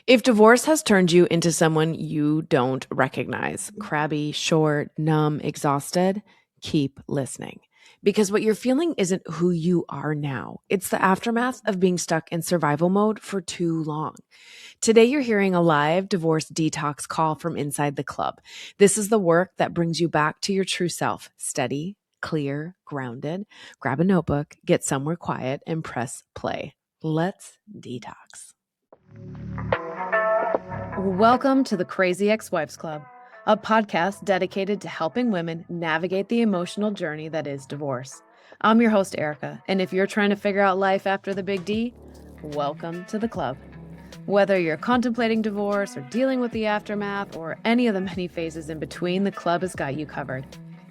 If divorce has turned you into someone you don't recognize, crabby, short, numb, exhausted, keep listening. Because what you're feeling isn't who you are now. It's the aftermath of being stuck in survival mode for too long. Today, you're hearing a live divorce detox call from inside the club. This is the work that brings you back to your true self, steady, clear, grounded. Grab a notebook, get somewhere quiet, and press play. Let's detox. Welcome to the Crazy Ex-Wives Club, a podcast dedicated to helping women navigate the emotional journey that is divorce. I'm your host, Erica, and if you're trying to figure out life after the big D, welcome to the club. Whether you're contemplating divorce or dealing with the aftermath or any of the many phases in between, the club has got you covered.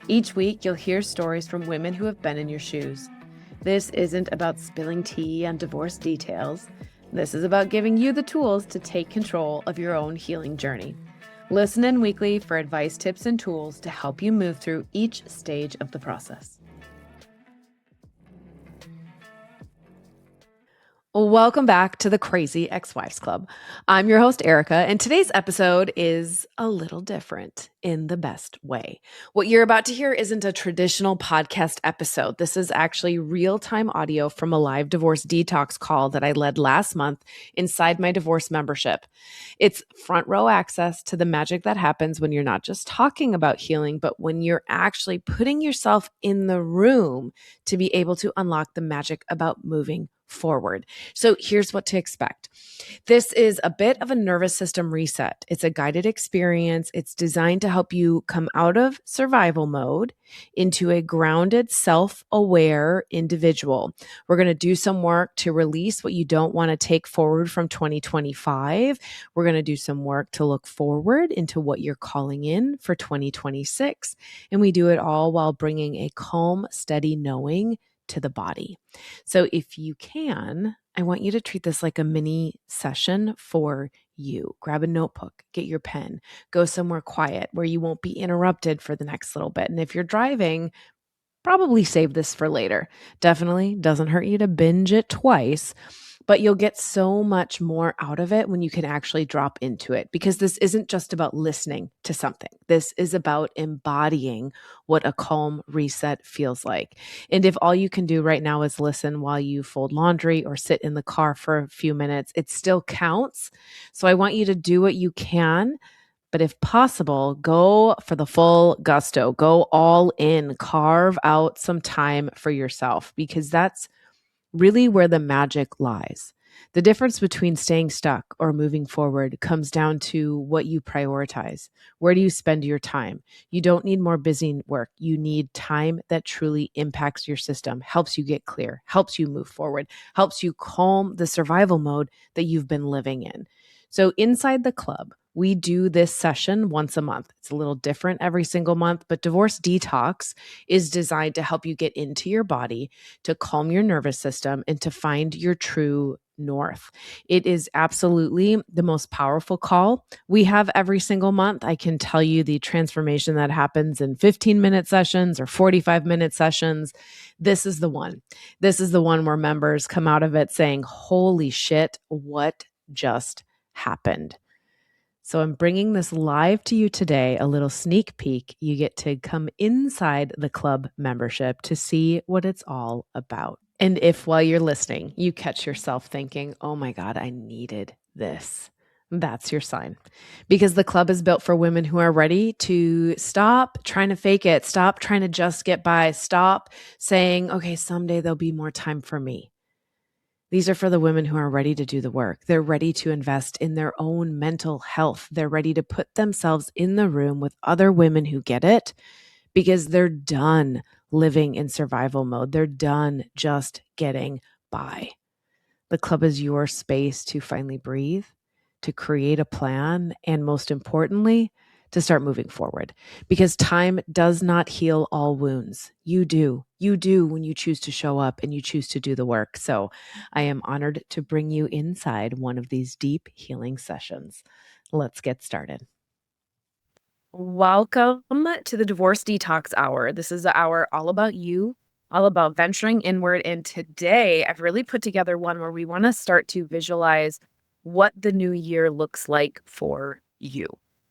Each week, you'll hear stories from women who have been in your shoes. This isn't about spilling tea on divorce details. This is about giving you the tools to take control of your own healing journey. Listen in weekly for advice, tips, and tools to help you move through each stage of the process. Welcome back to the Crazy Ex-Wives Club. I'm your host, Erica, and today's episode is a little different in the best way. What you're about to hear isn't a traditional podcast episode. This is actually real-time audio from a live divorce detox call that I led last month inside my divorce membership. It's front row access to the magic that happens when you're not just talking about healing, but when you're actually putting yourself in the room to be able to unlock the magic about moving forward. So here's what to expect. This is a bit of a nervous system reset. It's a guided experience. It's designed to help you come out of survival mode into a grounded, self-aware individual. We're going to do some work to release what you don't want to take forward from 2025. We're going to do some work to look forward into what you're calling in for 2026. And we do it all while bringing a calm, steady knowing to the body. So if you can, I want you to treat this like a mini session for you. Grab a notebook, get your pen, go somewhere quiet where you won't be interrupted for the next little bit. And if you're driving, probably save this for later. Definitely doesn't hurt you to binge it twice, but you'll get so much more out of it when you can actually drop into it, because this isn't just about listening to something. This is about embodying what a calm reset feels like. And if all you can do right now is listen while you fold laundry or sit in the car for a few minutes, it still counts. So I want you to do what you can. But if possible, go for the full gusto, go all in, carve out some time for yourself, because that's really where the magic lies. The difference between staying stuck or moving forward comes down to what you prioritize. Where do you spend your time? You don't need more busy work. You need time that truly impacts your system, helps you get clear, helps you move forward, helps you calm the survival mode that you've been living in. So inside the club, we do this session once a month. It's a little different every single month, but Divorce Detox is designed to help you get into your body, to calm your nervous system, and to find your true north. It is absolutely the most powerful call we have every single month. I can tell you the transformation that happens in 15-minute sessions or 45-minute sessions. This is the one. This is the one where members come out of it saying, holy shit, what just happened? So I'm bringing this live to you today, a little sneak peek. You get to come inside the club membership to see what it's all about. And if while you're listening, you catch yourself thinking, oh my God, I needed this, that's your sign. Because the club is built for women who are ready to stop trying to fake it, stop trying to just get by, stop saying, okay, someday there'll be more time for me. These are for the women who are ready to do the work. They're ready to invest in their own mental health. They're ready to put themselves in the room with other women who get it, because they're done living in survival mode. They're done just getting by. The club is your space to finally breathe, to create a plan, and most importantly, to start moving forward, because time does not heal all wounds. You do when you choose to show up and you choose to do the work. So I am honored to bring you inside one of these deep healing sessions. Let's get started. Welcome to the Divorce Detox Hour. This is the hour all about you, all about venturing inward. And today I've really put together one where we want to start to visualize what the new year looks like for you.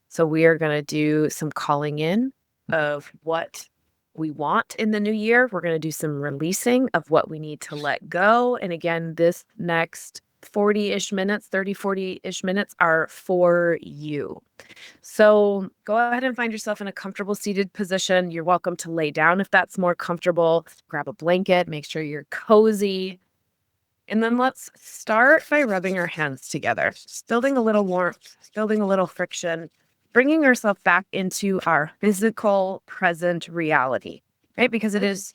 So we are going to do some calling in of what we want in the new year. We're going to do some releasing of what we need to let go. And again, this next 40-ish minutes, 30, 40-ish minutes are for you. So go ahead and find yourself in a comfortable seated position. You're welcome to lay down if that's more comfortable. Grab a blanket, make sure you're cozy. And then let's start by rubbing our hands together, just building a little warmth, building a little friction, bringing ourselves back into our physical present reality, right? Because it is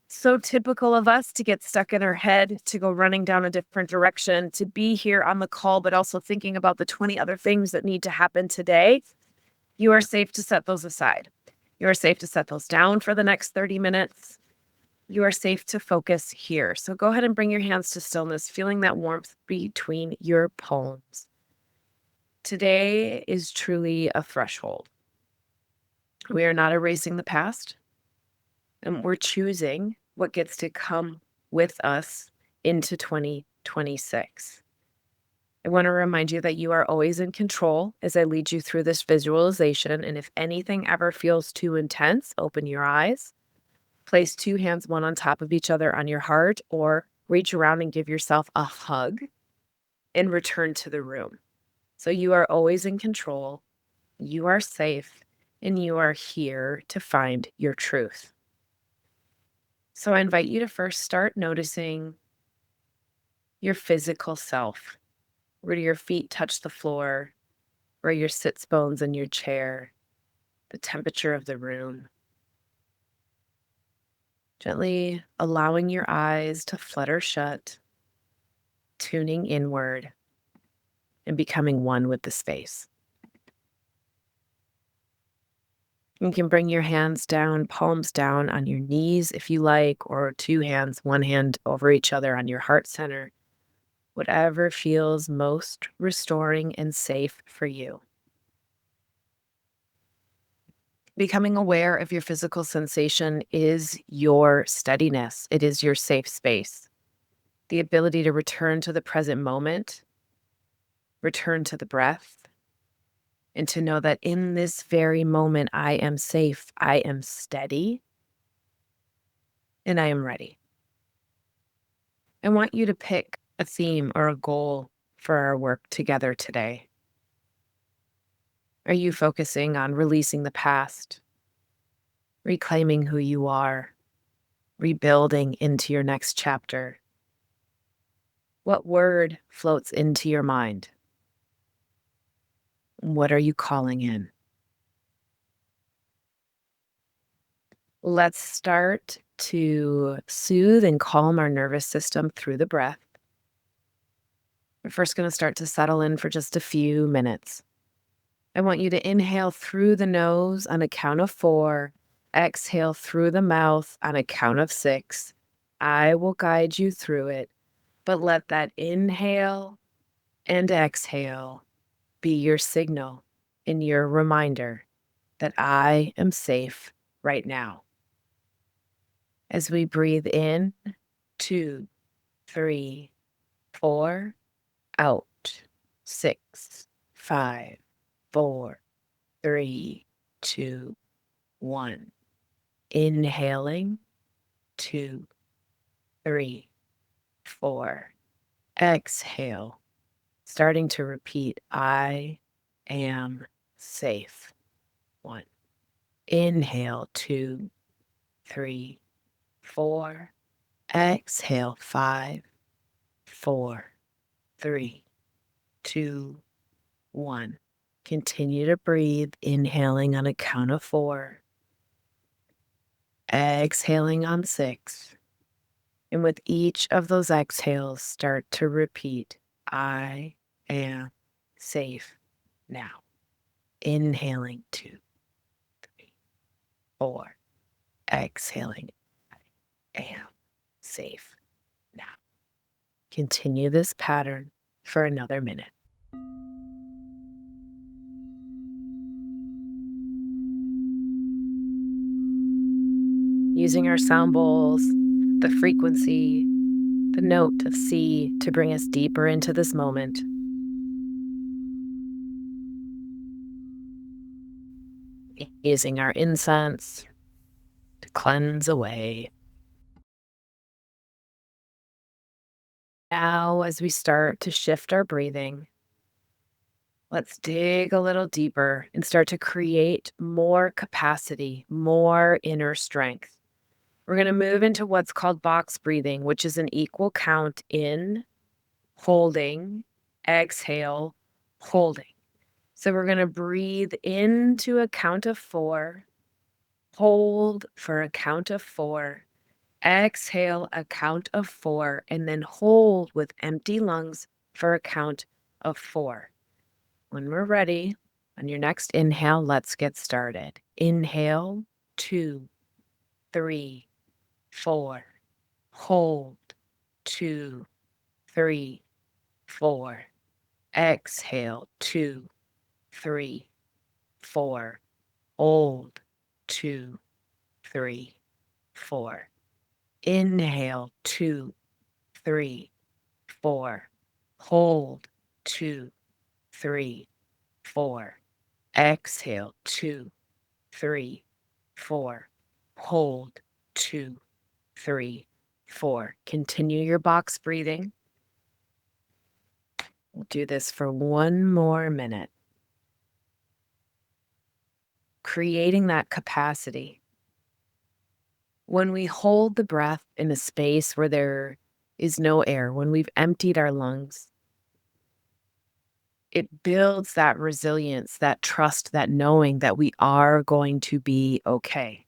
so typical of us to get stuck in our head, to go running down a different direction, to be here on the call, but also thinking about the 20 other things that need to happen today. You are safe to set those aside. You are safe to set those down for the next 30 minutes. You are safe to focus here. So go ahead and bring your hands to stillness, feeling that warmth between your palms. Today is truly a threshold. We are not erasing the past, and we're choosing what gets to come with us into 2026. I want to remind you that you are always in control as I lead you through this visualization. And if anything ever feels too intense, open your eyes. Place two hands, one on top of each other on your heart, or reach around and give yourself a hug and return to the room. So you are always in control, you are safe, and you are here to find your truth. So I invite you to first start noticing your physical self. Where do your feet touch the floor? Where are your sits bones in your chair? The temperature of the room. Gently allowing your eyes to flutter shut, tuning inward, and becoming one with the space. You can bring your hands down, palms down on your knees if you like, or two hands, one hand over each other on your heart center. Whatever feels most restoring and safe for you. Becoming aware of your physical sensation is your steadiness. It is your safe space. The ability to return to the present moment, return to the breath, and to know that in this very moment, I am safe, I am steady, and I am ready. I want you to pick a theme or a goal for our work together today. Are you focusing on releasing the past, reclaiming who you are, rebuilding into your next chapter? What word floats into your mind? What are you calling in? Let's start to soothe and calm our nervous system through the breath. We're first going to start to settle in for just a few minutes. I want you to inhale through the nose on a count of 4. Exhale through the mouth on a count of 6. I will guide you through it, but let that inhale and exhale be your signal and your reminder that I am safe right now. As we breathe in, 2, 3, 4, out, 6, 5, 4, 3, 2, 1. Inhaling, 2, 3, 4. Exhale, starting to repeat, I am safe. 1. Inhale, 2, 3, 4. Exhale, 5, 4, 3, 2, 1. Continue to breathe, inhaling on a count of 4. Exhaling on 6. And with each of those exhales, start to repeat, I am safe now. Inhaling, 2, 3, 4. Exhaling, I am safe now. Continue this pattern for another minute. Using our sound bowls, the frequency, the note of C to bring us deeper into this moment. using our incense to cleanse away. Now, as we start to shift our breathing, let's dig a little deeper and start to create more capacity, more inner strength. We're going to move into what's called box breathing, which is an equal count in, holding, exhale, holding. So we're going to breathe into a count of 4, hold for a count of 4, exhale a count of 4, and then hold with empty lungs for a count of 4. When we're ready, on your next inhale, let's get started. Inhale, 2, 3, 4. Hold, 2, 3, 4. Exhale, 2, 3, 4. Hold, 2, 3, 4. Inhale, 2, 3, 4. Hold, 2, 3, 4. Exhale, 2, 3, 4. Hold, 2, 3, 4. Continue your box breathing. We'll do this for one more minute. Creating that capacity. When we hold the breath in a space where there is no air, when we've emptied our lungs, it builds that resilience, that trust, that knowing that we are going to be okay.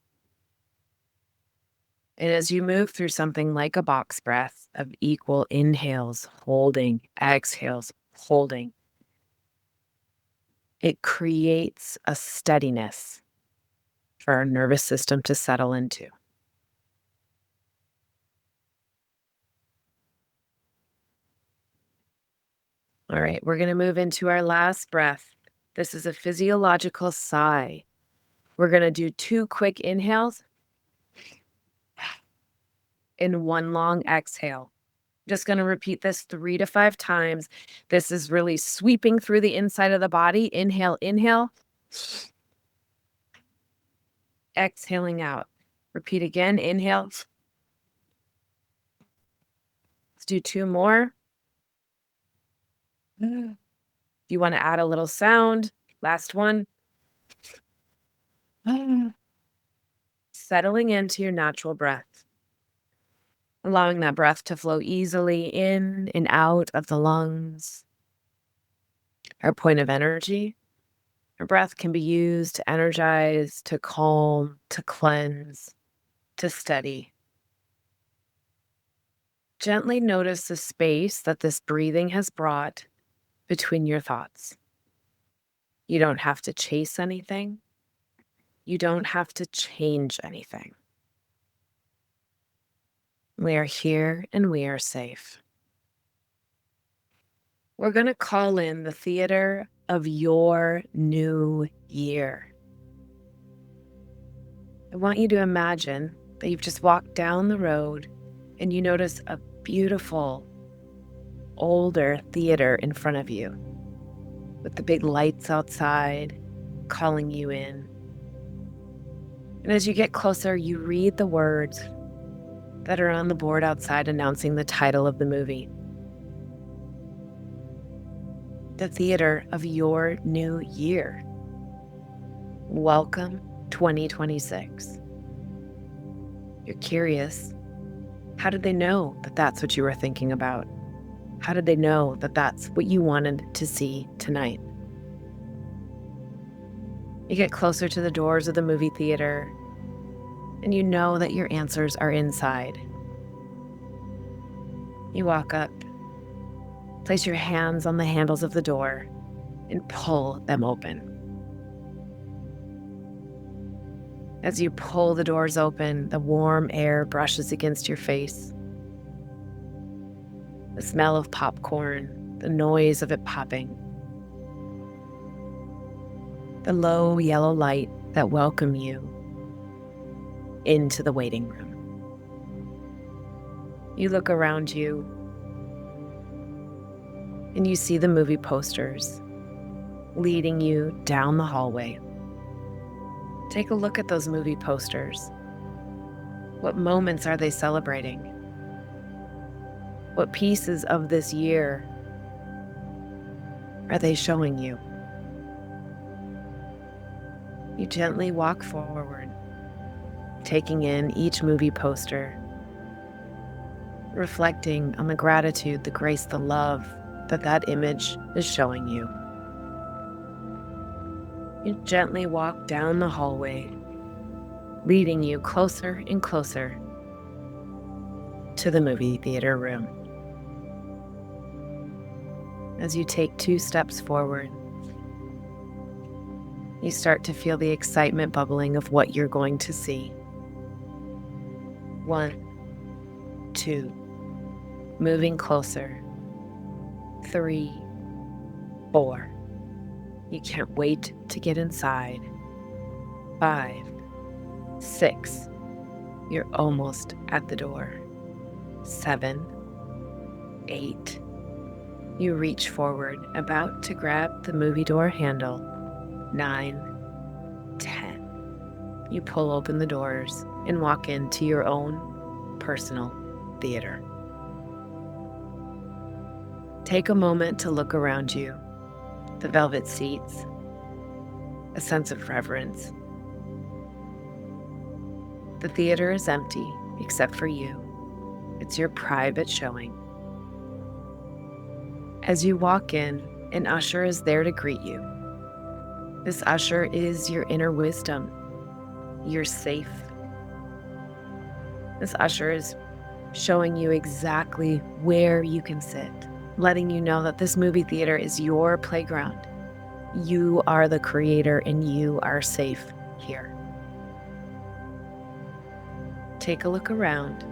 And as you move through something like a box breath of equal inhales, holding, exhales, holding, it creates a steadiness for our nervous system to settle into. All right, we're going to move into our last breath. This is a physiological sigh. We're going to do 2 quick inhales and 1 long exhale. Just going to repeat this 3 to 5 times. This is really sweeping through the inside of the body. Inhale, inhale. Exhaling out. Repeat again. Inhale. Let's do 2 more. If you want to add a little sound, last one. Settling into your natural breath. Allowing that breath to flow easily in and out of the lungs. Our point of energy. Our breath can be used to energize, to calm, to cleanse, to steady. Gently notice the space that this breathing has brought between your thoughts. You don't have to chase anything. You don't have to change anything. We are here and we are safe. We're going to call in the theater of your new year. I want you to imagine that you've just walked down the road and you notice a beautiful, older theater in front of you with the big lights outside calling you in. And as you get closer, you read the words that are on the board outside announcing the title of the movie. The theater of your new year. Welcome 2026. You're curious. How did they know that that's what you were thinking about? How did they know that that's what you wanted to see tonight? You get closer to the doors of the movie theater, and you know that your answers are inside. You walk up, place your hands on the handles of the door, and pull them open. As you pull the doors open, the warm air brushes against your face. The smell of popcorn, the noise of it popping. The low yellow light that welcome you into the waiting room. You look around you and you see the movie posters leading you down the hallway. Take a look at those movie posters. What moments are they celebrating? What pieces of this year are they showing you? You gently walk forward, taking in each movie poster, reflecting on the gratitude, the grace, the love that image is showing you. You gently walk down the hallway, leading you closer and closer to the movie theater room. As you take 2 steps forward, you start to feel the excitement bubbling of what you're going to see. 1, 2, moving closer. 3, 4. You can't wait to get inside. 5, 6. You're almost at the door. 7, 8. You reach forward, about to grab the movie door handle. 9, 10. You pull open the doors and walk into your own personal theater. Take a moment to look around you. The velvet seats, a sense of reverence. The theater is empty except for you. It's your private showing. As you walk in, an usher is there to greet you. This usher is your inner wisdom. You're safe. This usher is showing you exactly where you can sit, letting you know that this movie theater is your playground. You are the creator and you are safe here. Take a look around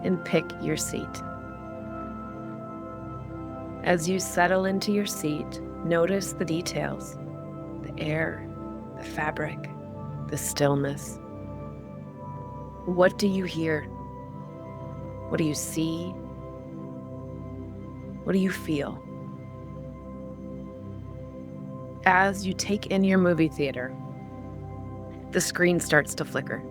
and pick your seat. As you settle into your seat, notice the details, the air, the fabric, the stillness. What do you hear? What do you see? What do you feel? As you take in your movie theater, the screen starts to flicker.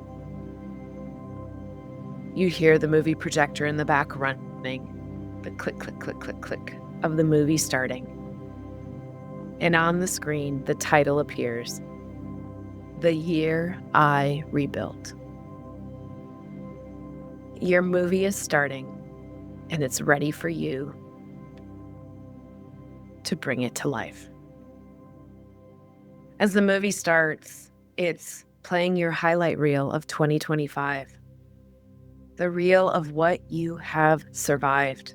You hear the movie projector in the back running, the click, click, click, click, click of the movie starting. And on the screen, the title appears, The Year I Rebuilt. Your movie is starting, and it's ready for you to bring it to life. As the movie starts, it's playing your highlight reel of 2025, the reel of what you have survived.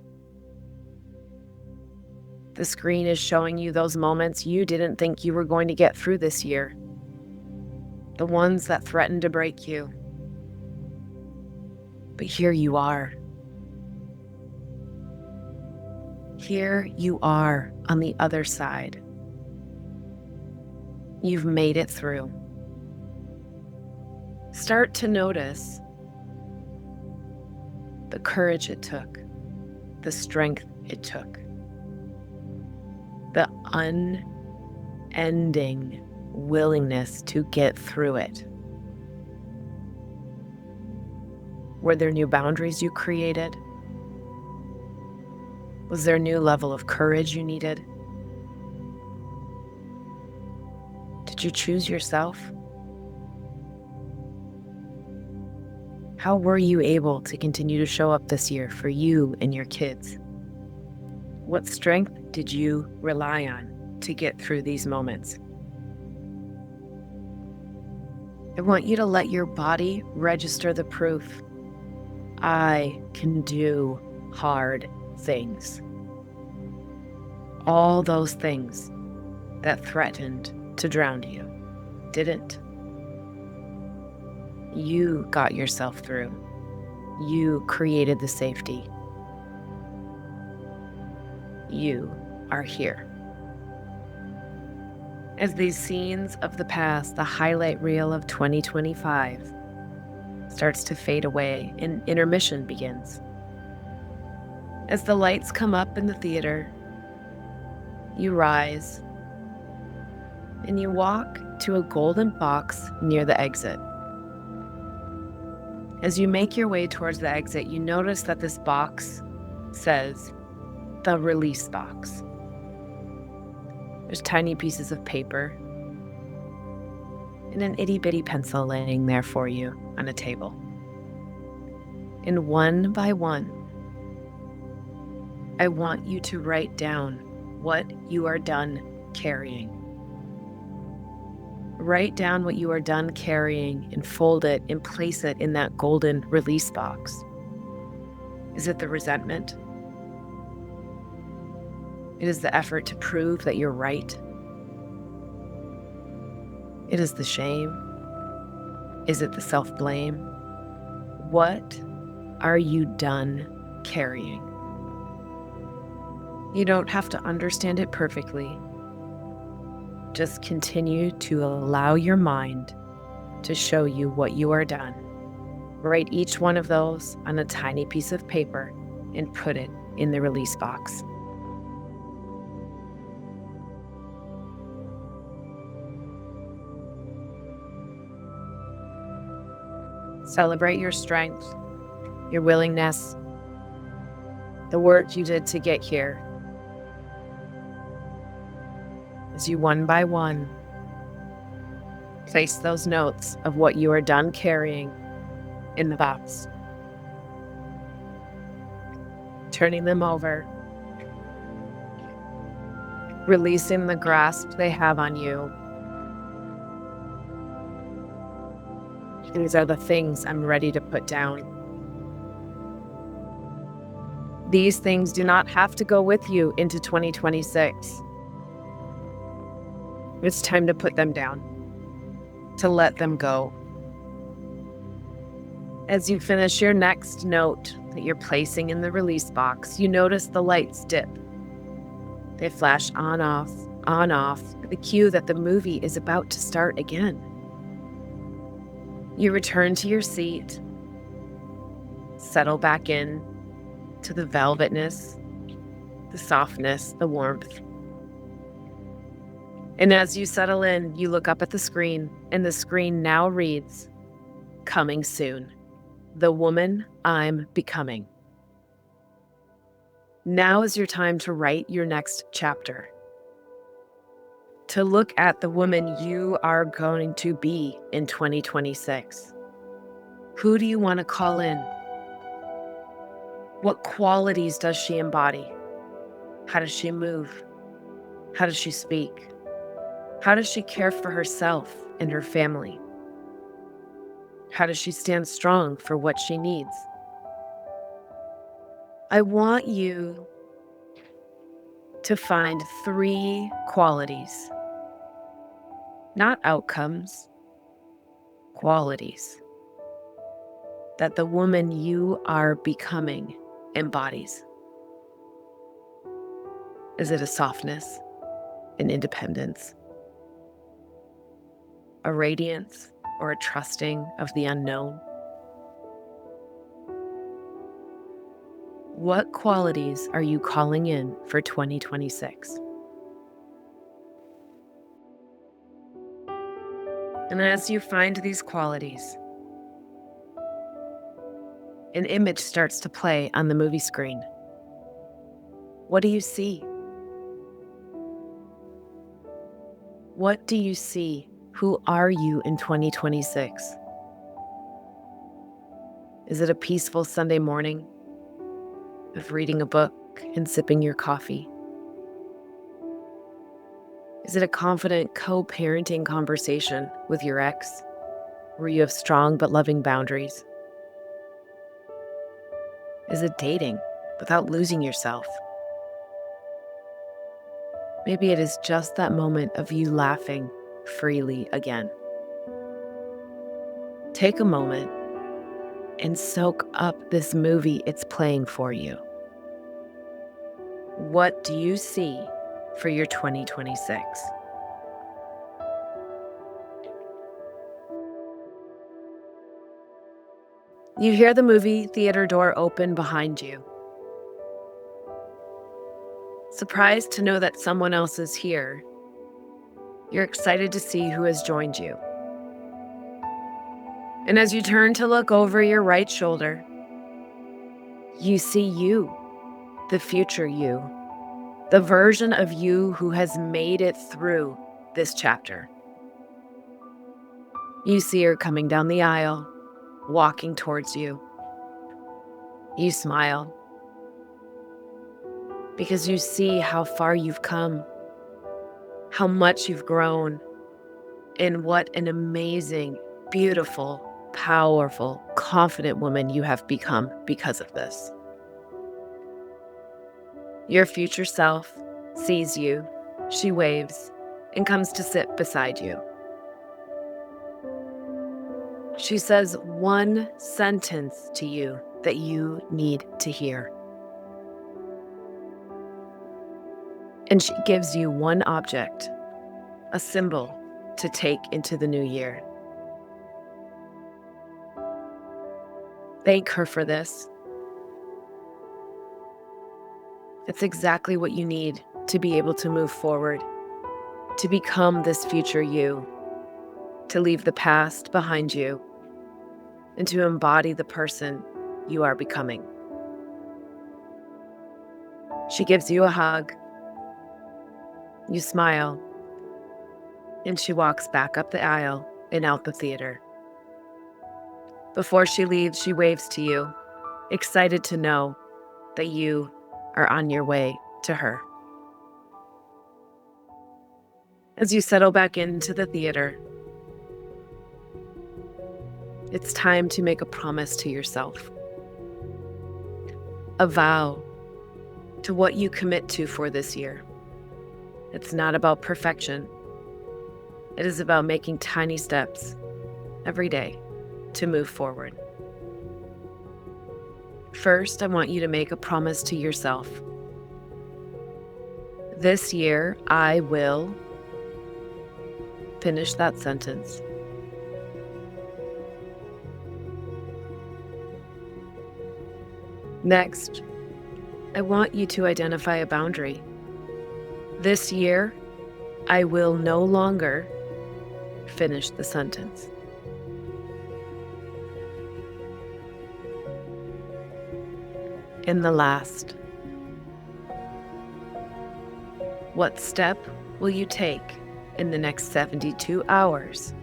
The screen is showing you those moments you didn't think you were going to get through this year, the ones that threatened to break you. But here you are. Here you are on the other side. You've made it through. Start to notice the courage it took, the strength it took, the unending willingness to get through it. Were there new boundaries you created? Was there a new level of courage you needed? Did you choose yourself? How were you able to continue to show up this year for you and your kids? What strength did you rely on to get through these moments? I want you to let your body register the proof. I can do hard things. All those things that threatened to drown you didn't. You got yourself through. You created the safety. You are here. As these scenes of the past, the highlight reel of 2025, starts to fade away and intermission begins. As the lights come up in the theater, you rise and you walk to a golden box near the exit. As you make your way towards the exit, you notice that this box says the release box. There's tiny pieces of paper and an itty-bitty pencil laying there for you on a table. And one by one, I want you to write down what you are done carrying. Write down what you are done carrying and fold it and place it in that golden release box. Is it the resentment? It is the effort to prove that you're right. It is the shame. Is it the self-blame? What are you done carrying? You don't have to understand it perfectly. Just continue to allow your mind to show you what you are done. Write each one of those on a tiny piece of paper and put it in the release box. Celebrate your strength, your willingness, the work you did to get here. As you one by one place those notes of what you are done carrying in the box, turning them over, releasing the grasp they have on you. These are the things I'm ready to put down. These things do not have to go with you into 2026. It's time to put them down, to let them go. As you finish your next note that you're placing in the release box, you notice the lights dip. They flash on, off, the cue that the movie is about to start again. You return to your seat, settle back in to the velvetness, the softness, the warmth. And as you settle in, you look up at the screen, and the screen now reads, "Coming soon, the woman I'm becoming." Now is your time to write your next chapter, to look at the woman you are going to be in 2026. Who do you want to call in? What qualities does she embody? How does she move? How does she speak? How does she care for herself and her family? How does she stand strong for what she needs? I want you to find 3 qualities, not outcomes, qualities that the woman you are becoming embodies. Is it a softness, an independence, a radiance, or a trusting of the unknown? What qualities are you calling in for 2026? And as you find these qualities, an image starts to play on the movie screen. What do you see? What do you see? Who are you in 2026? Is it a peaceful Sunday morning of reading a book and sipping your coffee? Is it a confident co-parenting conversation with your ex, where you have strong but loving boundaries? Is it dating without losing yourself? Maybe it is just that moment of you laughing freely again. Take a moment and soak up this movie it's playing for you. What do you see for your 2026? You hear the movie theater door open behind you. Surprised to know that someone else is here, You're excited to see who has joined you. And as you turn to look over your right shoulder, you see you, the future you, the version of you who has made it through this chapter. You see her coming down the aisle, walking towards you. You smile because you see how far you've come, how much you've grown, and what an amazing, beautiful, powerful, confident woman you have become because of this. Your future self sees you, she waves, and comes to sit beside you. She says one sentence to you that you need to hear. And she gives you one object, a symbol to take into the new year. Thank her for this. It's exactly what you need to be able to move forward, to become this future you, to leave the past behind you, and to embody the person you are becoming. She gives you a hug, you smile, and she walks back up the aisle and out the theater. Before she leaves, she waves to you, excited to know that you are on your way to her. As you settle back into the theater, it's time to make a promise to yourself, a vow to what you commit to for this year. It's not about perfection. It is about making tiny steps every day to move forward. First, I want you to make a promise to yourself. This year, I will finish that sentence. Next, I want you to identify a boundary. This year, I will no longer finish the sentence. And the last, what step will you take in the next 72 hours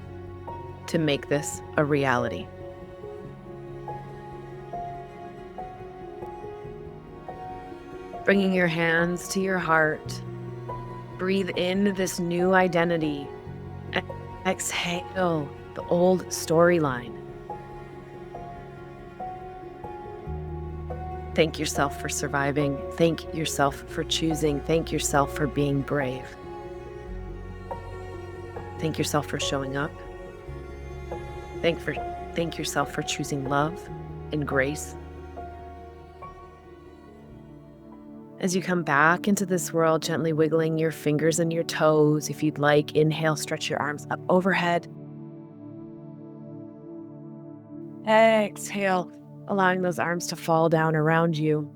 to make this a reality? Bringing your hands to your heart, breathe in this new identity. Exhale the old storyline. Thank yourself for surviving. Thank yourself for choosing. Thank yourself for being brave. Thank yourself for showing up. Thank yourself for choosing love and grace. As you come back into this world, gently wiggling your fingers and your toes. If you'd like, inhale, stretch your arms up overhead. Exhale, allowing those arms to fall down around you.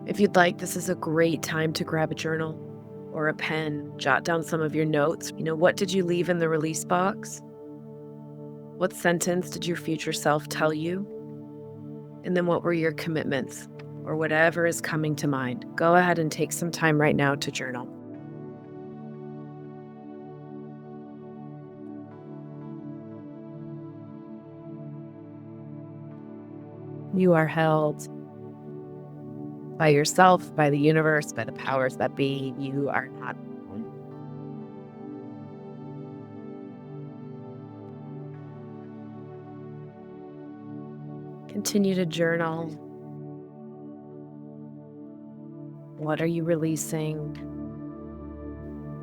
If you'd like, this is a great time to grab a journal or a pen, jot down some of your notes. What did you leave in the release box? What sentence did your future self tell you? And then what were your commitments? Or whatever is coming to mind. Go ahead and take some time right now to journal. You are held by yourself, by the universe, by the powers that be. You are not alone. Continue to journal. What are you releasing?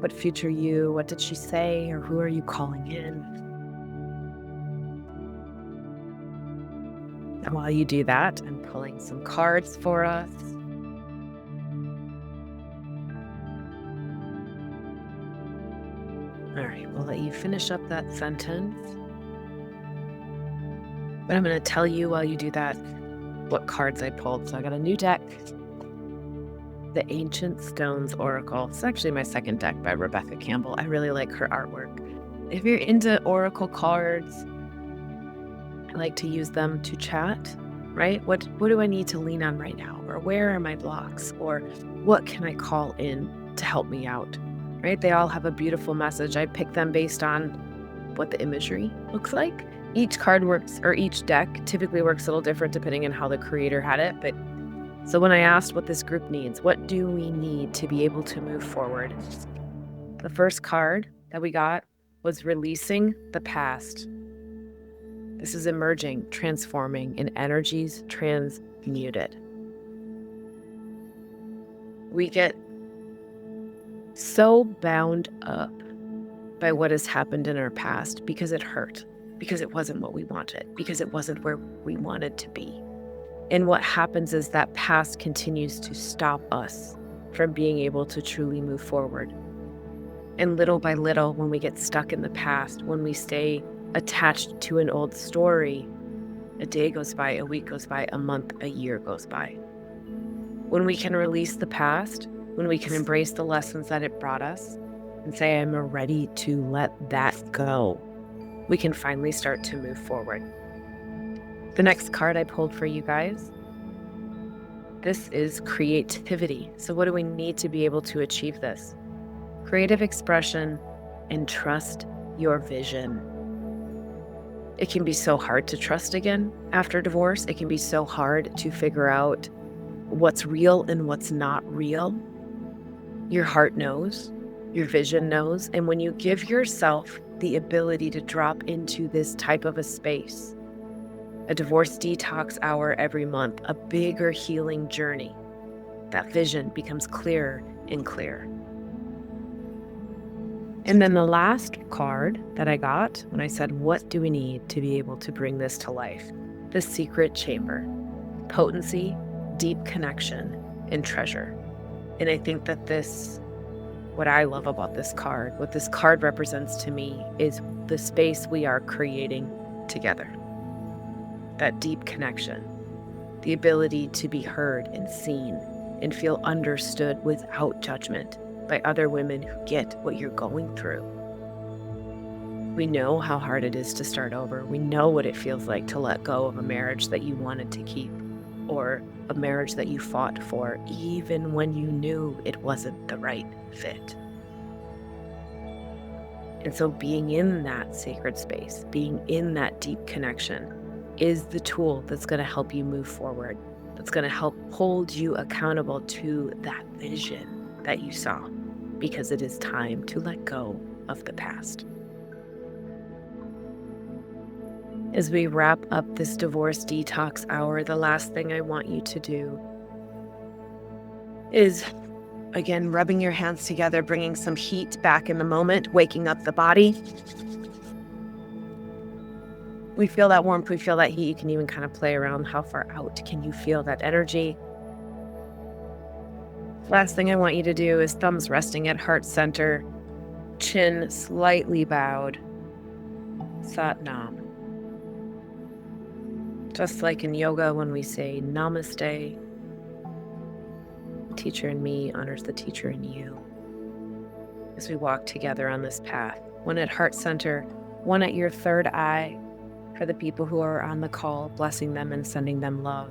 What future you? What did she say? Or who are you calling in? And while you do that, I'm pulling some cards for us. All right, we'll let you finish up that sentence. But I'm going to tell you while you do that what cards I pulled. So I got a new deck. the Ancient Stones Oracle. It's actually my second deck by Rebecca Campbell. I really like her artwork. If you're into oracle cards, I like to use them to chat, right? What do I need to lean on right now? Or where are my blocks? Or what can I call in to help me out, right? They all have a beautiful message. I pick them based on what the imagery looks like. Each card works, or each deck typically works a little different depending on how the creator had it. But so when I asked what this group needs, what do we need to be able to move forward? The first card that we got was releasing the past. This is emerging, transforming, and energies transmuted. We get so bound up by what has happened in our past because it hurt, because it wasn't what we wanted, because it wasn't where we wanted to be. And what happens is that past continues to stop us from being able to truly move forward. And little by little, when we get stuck in the past, when we stay attached to an old story, a day goes by, a week goes by, a month, a year goes by. When we can release the past, when we can embrace the lessons that it brought us and say, I'm ready to let that go, we can finally start to move forward. The next card I pulled for you guys, this is creativity. So what do we need to be able to achieve this? Creative expression and trust your vision. It can be so hard to trust again after divorce. It can be so hard to figure out what's real and what's not real. Your heart knows, your vision knows. And when you give yourself the ability to drop into this type of a space, a divorce detox hour every month, a bigger healing journey, that vision becomes clearer and clearer. And then the last card that I got when I said, what do we need to be able to bring this to life? The secret chamber, potency, deep connection, and treasure. And I think that what I love about this card, what this card represents to me is the space we are creating together. That deep connection, the ability to be heard and seen and feel understood without judgment by other women who get what you're going through. We know how hard it is to start over. We know what it feels like to let go of a marriage that you wanted to keep or a marriage that you fought for, even when you knew it wasn't the right fit. And so being in that sacred space, being in that deep connection is the tool that's going to help you move forward, that's going to help hold you accountable to that vision that you saw, because it is time to let go of the past. As we wrap up this divorce detox hour, the last thing I want you to do is, again, rubbing your hands together, bringing some heat back in the moment, waking up the body. We feel that warmth, we feel that heat. You can even kind of play around. How far out can you feel that energy? Last thing I want you to do is thumbs resting at heart center, chin slightly bowed, Sat Nam. Just like in yoga when we say namaste, teacher in me honors the teacher in you. As we walk together on this path, one at heart center, one at your third eye for the people who are on the call, blessing them and sending them love,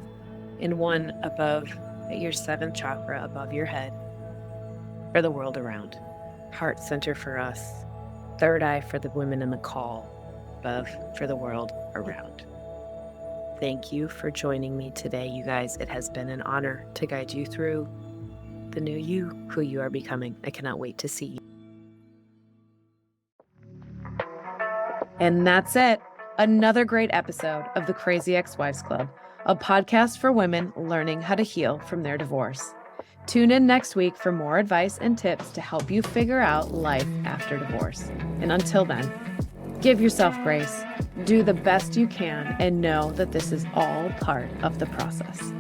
and one above at your seventh chakra above your head for the world around. Heart center for us, third eye for the women in the call, above for the world around. Thank you for joining me today, you guys. It has been an honor to guide you through the new you, who you are becoming. I cannot wait to see you. And that's it. Another great episode of the Crazy Ex-Wives Club, a podcast for women learning how to heal from their divorce. Tune in next week for more advice and tips to help you figure out life after divorce. And until then, give yourself grace, do the best you can, and know that this is all part of the process.